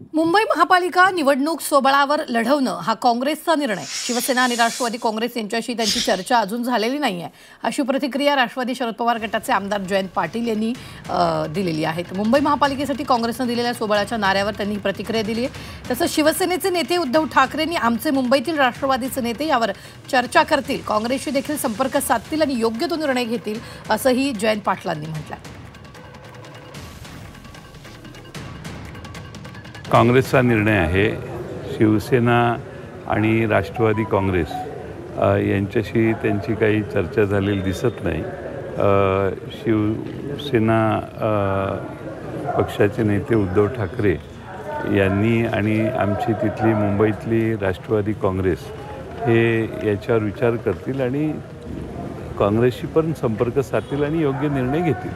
मुंबई महापालिका निवडणूक स्वबळावर लढवणं हा काँग्रेसचा निर्णय. शिवसेना आणि राष्ट्रवादी काँग्रेस यांच्याशी त्यांची चर्चा अजून झालेली नाहीये, अशी प्रतिक्रिया राष्ट्रवादी शरद पवार गटाचे आमदार जयंत पाटील यांनी दिलेली आहे. मुंबई महापालिकेसाठी काँग्रेसने दिलेल्या स्वबळाच्या नाऱ्यावर त्यांनी प्रतिक्रिया दिली आहे. तसंच शिवसेनेचे नेते उद्धव ठाकरेंनी आमचे मुंबईतील राष्ट्रवादीचे नेते यावर चर्चा करतील, काँग्रेसशी देखील संपर्क साधतील आणि योग्य तो निर्णय घेतील, असंही जयंत पाटलांनी म्हटलंय. काँग्रेसचा निर्णय आहे. शिवसेना आणि राष्ट्रवादी काँग्रेस यांच्याशी त्यांची काही चर्चा झालेली दिसत नाही. शिवसेना पक्षाचे नेते उद्धव ठाकरे यांनी आणि आमची तिथली मुंबईतली राष्ट्रवादी काँग्रेस हे याच्यावर विचार करतील आणि काँग्रेसशी पण संपर्क साधतील आणि योग्य निर्णय घेतील.